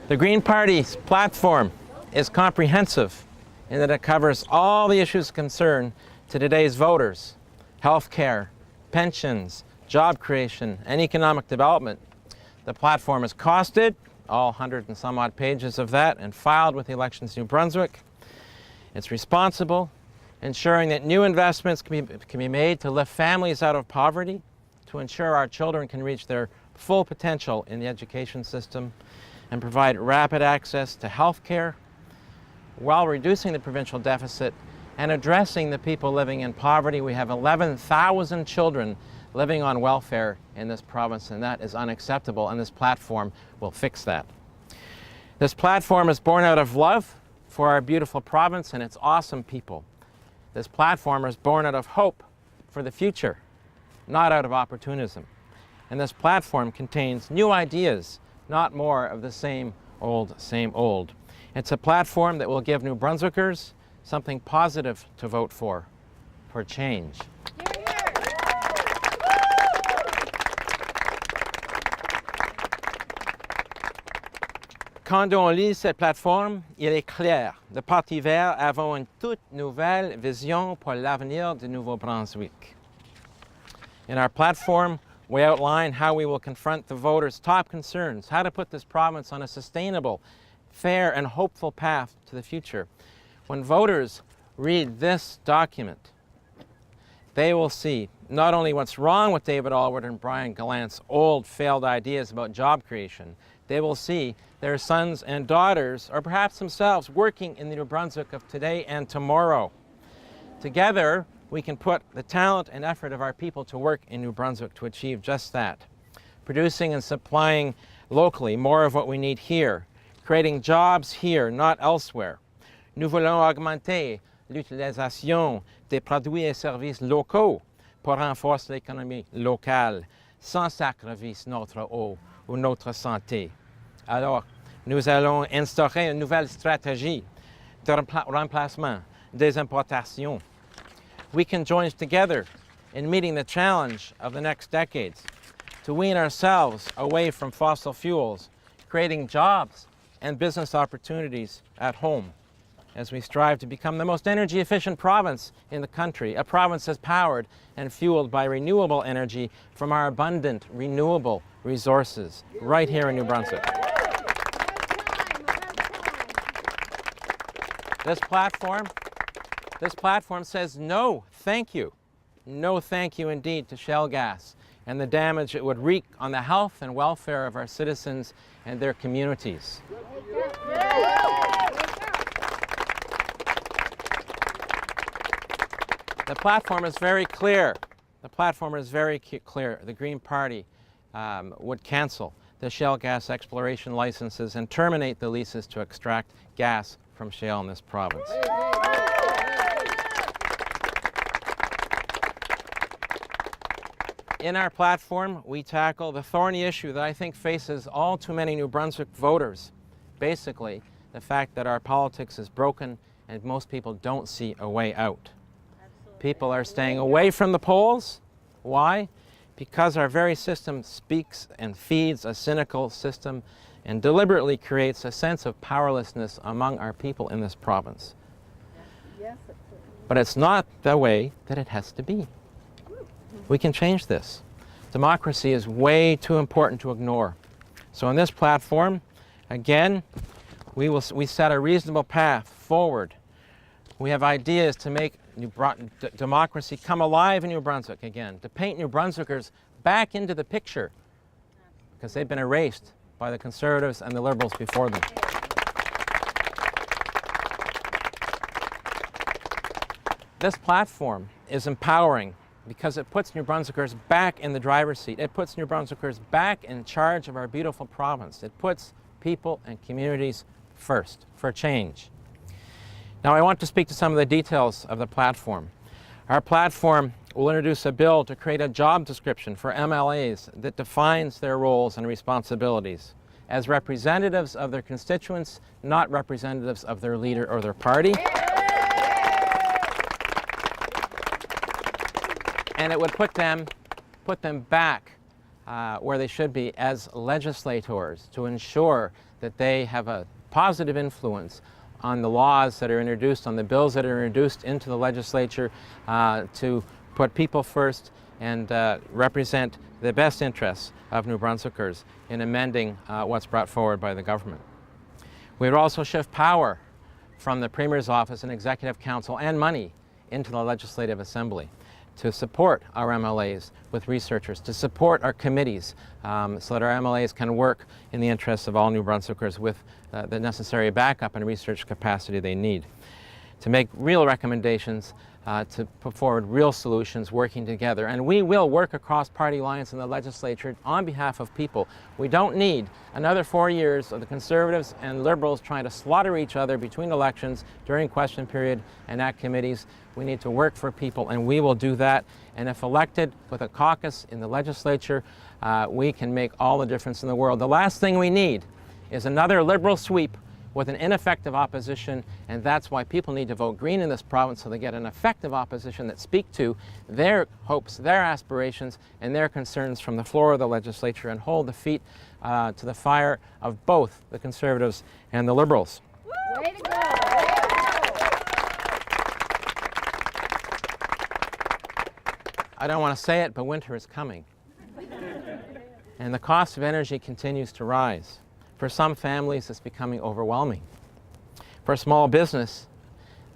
The Green Party's platform is comprehensive in that it covers all the issues of concern to today's voters: health care, pensions, job creation, and economic development. The platform is costed, all 100 and some odd pages of that, and filed with Elections New Brunswick. It's responsible, ensuring that new investments can be made to lift families out of poverty, to ensure our children can reach their full potential in the education system, and provide rapid access to health care while reducing the provincial deficit and addressing the people living in poverty. We have 11,000 children living on welfare in this province, and that is unacceptable, and this platform will fix that. This platform is born out of love for our beautiful province and its awesome people. This platform is born out of hope for the future, not out of opportunism. And this platform contains new ideas, not more of the same old, same old. It's a platform that will give New Brunswickers something positive to vote for change. Quand on lit cette plateforme, il est clair. Le Parti vert avons une toute nouvelle vision pour l'avenir du Nouveau-Brunswick. In our platform, we outline how we will confront the voters' top concerns, how to put this province on a sustainable, fair, and hopeful path to the future. When voters read this document, they will see not only what's wrong with David Alward and Brian Gallant's old failed ideas about job creation, they will see their sons and daughters, or perhaps themselves, working in the New Brunswick of today and tomorrow. Together, we can put the talent and effort of our people to work in New Brunswick to achieve just that. Producing and supplying locally more of what we need here, creating jobs here, not elsewhere. Nous voulons augmenter l'utilisation des produits et services locaux pour renforcer l'économie locale, sans sacrifier notre eau ou notre santé. Alors, nous allons instaurer une nouvelle stratégie de remplacement des importations. We can join together in meeting the challenge of the next decades to wean ourselves away from fossil fuels, creating jobs and business opportunities at home as we strive to become the most energy efficient province in the country, a province that's powered and fueled by renewable energy from our abundant renewable resources right here in New Brunswick. This platform says no, thank you. No thank you indeed to shale gas and the damage it would wreak on the health and welfare of our citizens and their communities. The platform is very clear. The platform is very clear. The Green Party would cancel the shale gas exploration licenses and terminate the leases to extract gas from shale in this province. In our platform, we tackle the thorny issue that I think faces all too many New Brunswick voters. Basically, the fact that our politics is broken and most people don't see a way out. People are staying away from the polls. Why? Because our very system speaks and feeds a cynical system and deliberately creates a sense of powerlessness among our people in this province. But it's not the way that it has to be. We can change this. Democracy is way too important to ignore. So on this platform, again, we set a reasonable path forward. We have ideas to make democracy come alive in New Brunswick again, to paint New Brunswickers back into the picture, because they've been erased by the Conservatives and the Liberals before them. This platform is empowering because it puts New Brunswickers back in the driver's seat. It puts New Brunswickers back in charge of our beautiful province. It puts people and communities first for change. Now I want to speak to some of the details of the platform. Our platform will introduce a bill to create a job description for MLAs that defines their roles and responsibilities as representatives of their constituents, not representatives of their leader or their party. And it would put them back where they should be as legislators, to ensure that they have a positive influence on the laws that are introduced, on the bills that are introduced into the legislature, to put people first and represent the best interests of New Brunswickers in amending what's brought forward by the government. We would also shift power from the Premier's office and Executive Council and money into the Legislative Assembly to support our MLAs with researchers, to support our committees so that our MLAs can work in the interests of all New Brunswickers with the necessary backup and research capacity they need, to make real recommendations, to put forward real solutions working together. And we will work across party lines in the legislature on behalf of people. We don't need another 4 years of the Conservatives and Liberals trying to slaughter each other between elections during question period and at committees. We need to work for people, and we will do that. And if elected with a caucus in the legislature, we can make all the difference in the world. The last thing we need is another Liberal sweep with an ineffective opposition, and that's why people need to vote Green in this province, so they get an effective opposition that speak to their hopes, their aspirations, and their concerns from the floor of the legislature, and hold the feet to the fire of both the Conservatives and the Liberals. Way to go! I don't want to say it, but winter is coming. And the cost of energy continues to rise. For some families, it's becoming overwhelming. For a small business,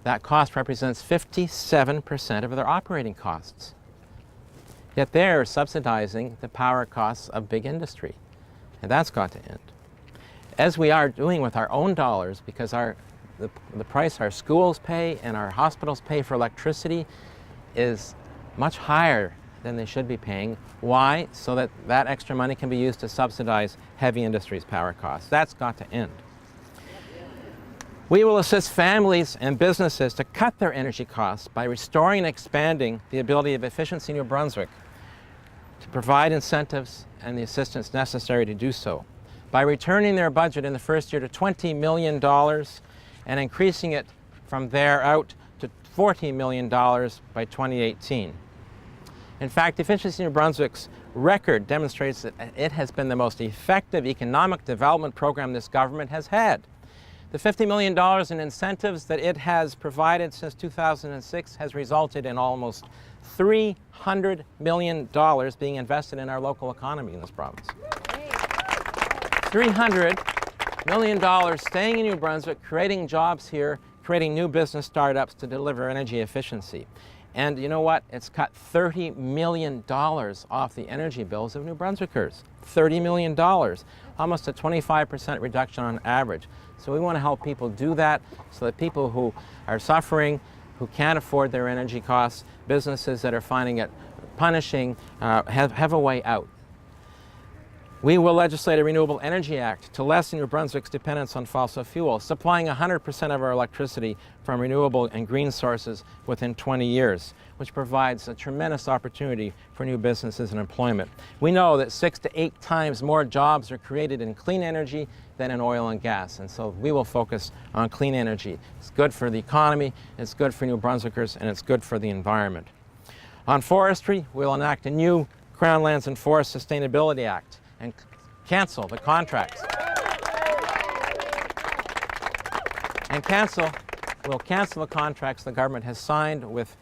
that cost represents 57% of their operating costs. Yet they're subsidizing the power costs of big industry, and that's got to end. As we are doing with our own dollars, because the price our schools pay and our hospitals pay for electricity is much higher than they should be paying. Why? So that that extra money can be used to subsidize heavy industry's power costs. That's got to end. We will assist families and businesses to cut their energy costs by restoring and expanding the ability of Efficiency New Brunswick to provide incentives and the assistance necessary to do so, by returning their budget in the first year to $20 million and increasing it from there out to $40 million by 2018. In fact, Efficiency New Brunswick's record demonstrates that it has been the most effective economic development program this government has had. The $50 million in incentives that it has provided since 2006 has resulted in almost $300 million being invested in our local economy in this province. $300 million staying in New Brunswick, creating jobs here, creating new business startups to deliver energy efficiency. And you know what? It's cut $30 million off the energy bills of New Brunswickers. $30 million, almost a 25% reduction on average. So we want to help people do that so that people who are suffering, who can't afford their energy costs, businesses that are finding it punishing, have a way out. We will legislate a Renewable Energy Act to lessen New Brunswick's dependence on fossil fuels, supplying 100% of our electricity from renewable and green sources within 20 years, which provides a tremendous opportunity for new businesses and employment. We know that 6 to 8 times more jobs are created in clean energy than in oil and gas, and so we will focus on clean energy. It's good for the economy, it's good for New Brunswickers, and it's good for the environment. On forestry, we'll enact a new Crown Lands and Forest Sustainability Act and cancel the contracts. We'll cancel the contracts the government has signed with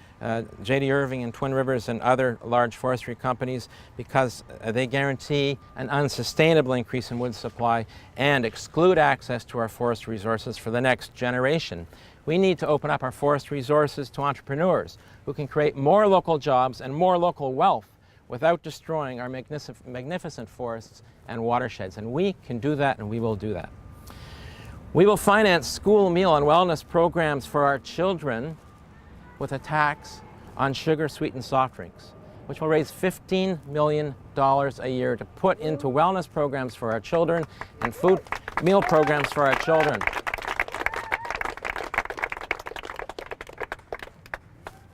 J.D. Irving and Twin Rivers and other large forestry companies because they guarantee an unsustainable increase in wood supply and exclude access to our forest resources for the next generation. We need to open up our forest resources to entrepreneurs who can create more local jobs and more local wealth without destroying our magnificent forests and watersheds. And we can do that, and we will do that. We will finance school meal and wellness programs for our children with a tax on sugar-sweetened soft drinks, which will raise $15 million a year to put into wellness programs for our children and food meal programs for our children.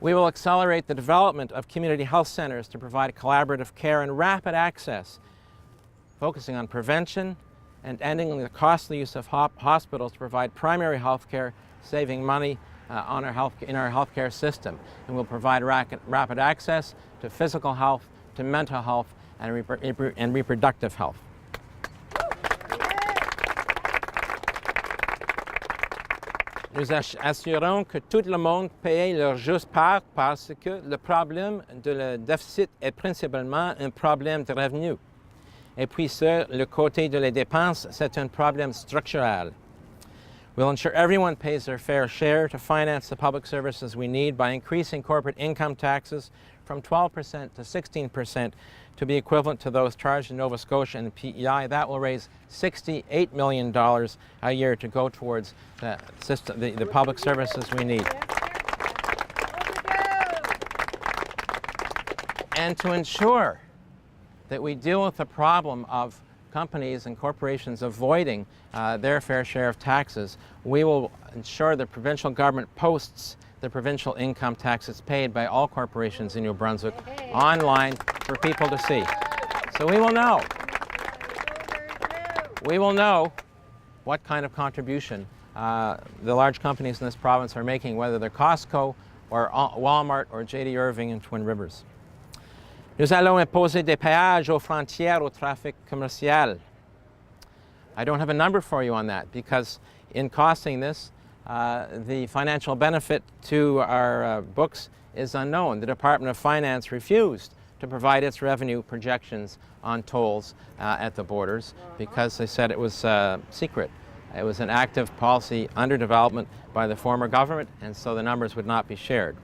We will accelerate the development of community health centers to provide collaborative care and rapid access, focusing on prevention and ending the costly use of hospitals to provide primary health care, saving money in our healthcare system. And we'll provide rapid access to physical health, to mental health, and reproductive health. Nous assurons que tout le monde paye leur juste part parce que le problème de le déficit est principalement un problème de revenus. Et puis sur le côté de les dépenses, c'est un problème structurel. We'll ensure everyone pays their fair share to finance the public services we need by increasing corporate income taxes from 12% to 16% to be equivalent to those charged in Nova Scotia and the PEI. That will raise $68 million a year to go towards the system, the public services we need. And to ensure that we deal with the problem of companies and corporations avoiding their fair share of taxes, we will ensure the provincial government posts the provincial income taxes paid by all corporations in New Brunswick online for people to see. So we will know. We will know what kind of contribution the large companies in this province are making, whether they're Costco or Walmart or J.D. Irving in Twin Rivers. Nous allons imposer des péages aux frontières au trafic commercial. I don't have a number for you on that because in costing this, the financial benefit to our books is unknown. The Department of Finance refused to provide its revenue projections on tolls at the borders because they said it was secret. It was an active policy under development by the former government, and so the numbers would not be shared.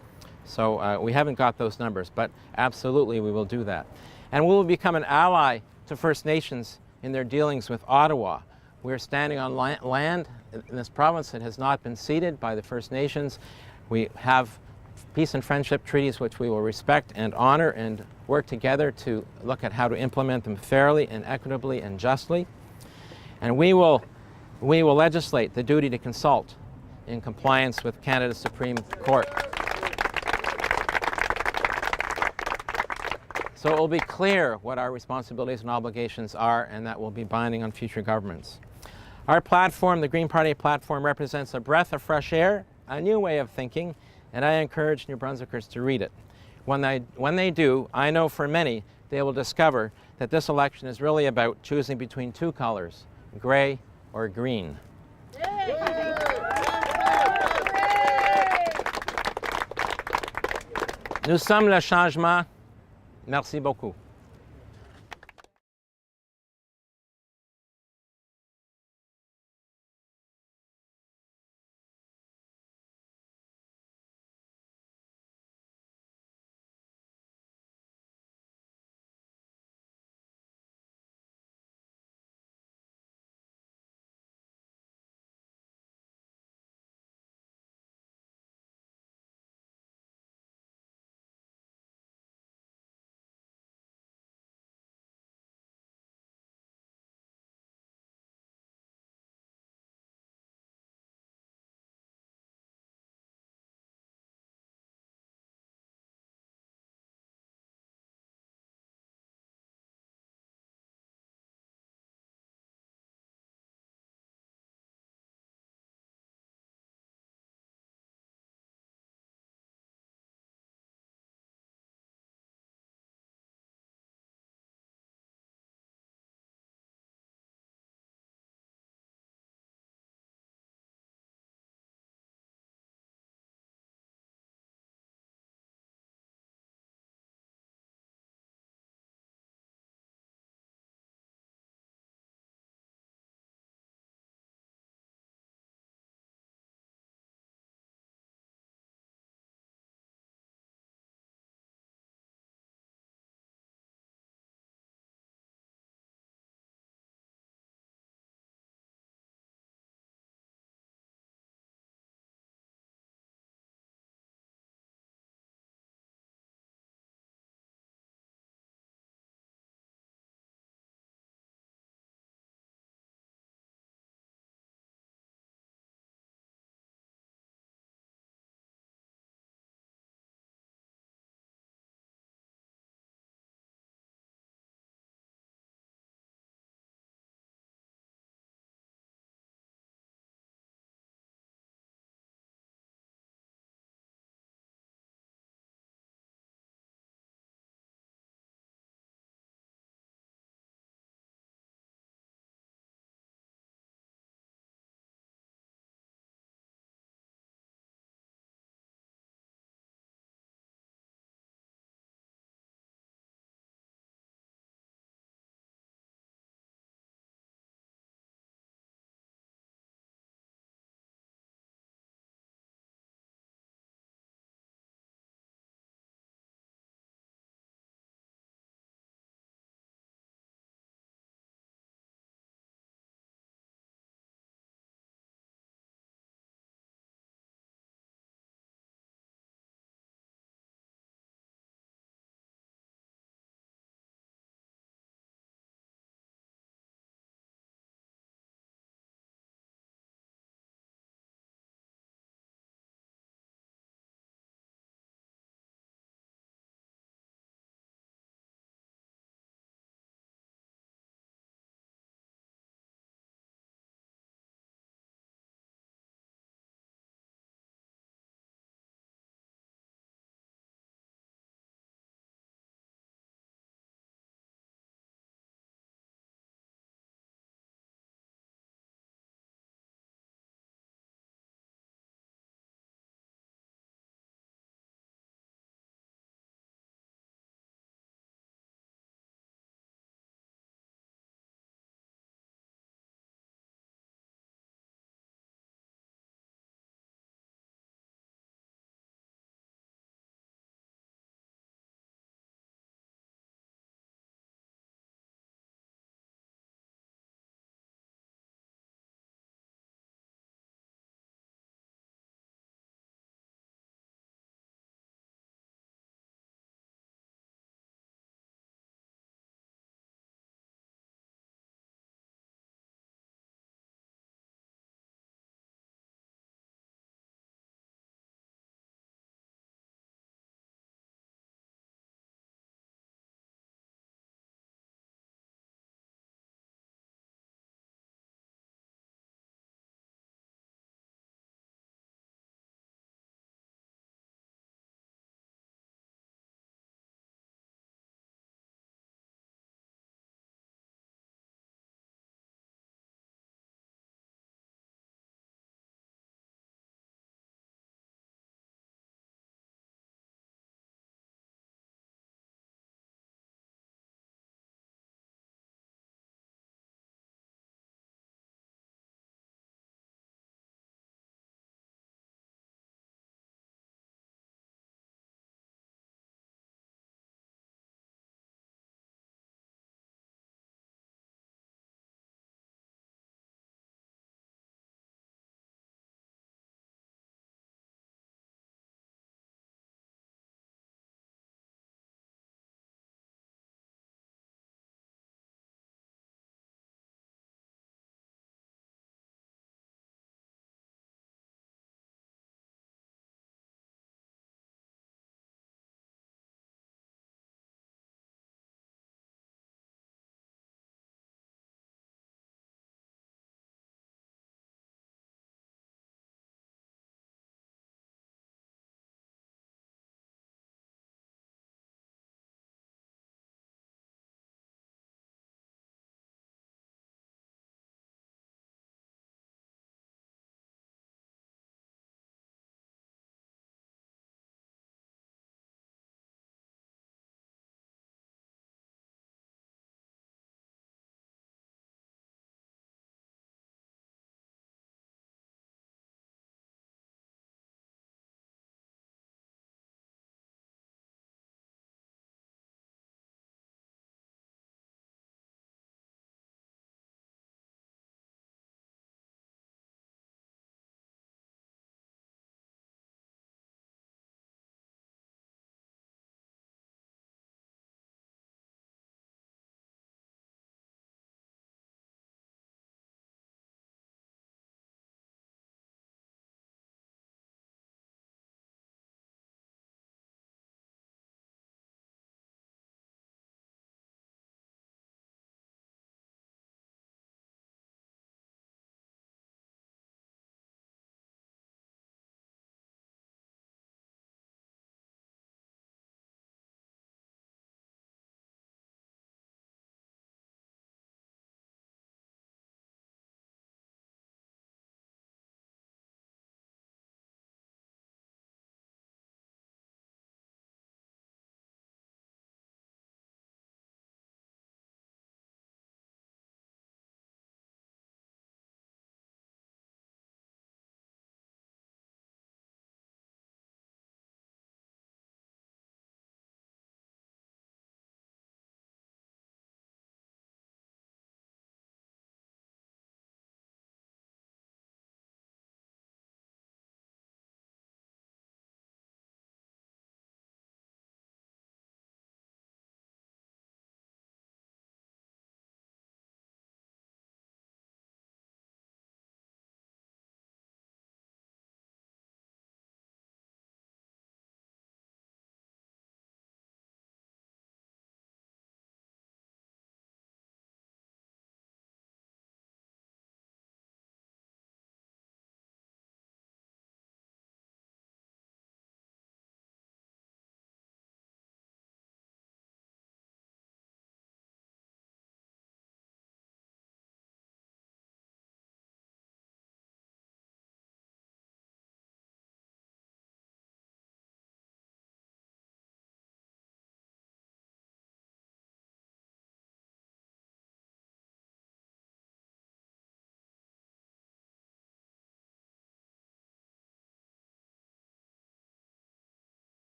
So we haven't got those numbers, but absolutely we will do that. And we will become an ally to First Nations in their dealings with Ottawa. We're standing on land in this province that has not been ceded by the First Nations. We have peace and friendship treaties which we will respect and honor and work together to look at how to implement them fairly and equitably and justly. And we will legislate the duty to consult in compliance with Canada's Supreme Court. So it will be clear what our responsibilities and obligations are, and that will be binding on future governments. Our platform, the Green Party platform, represents a breath of fresh air, a new way of thinking, and I encourage New Brunswickers to read it. When they do, I know for many, they will discover that this election is really about choosing between two colors, gray or green. Nous sommes le changement. Merci beaucoup.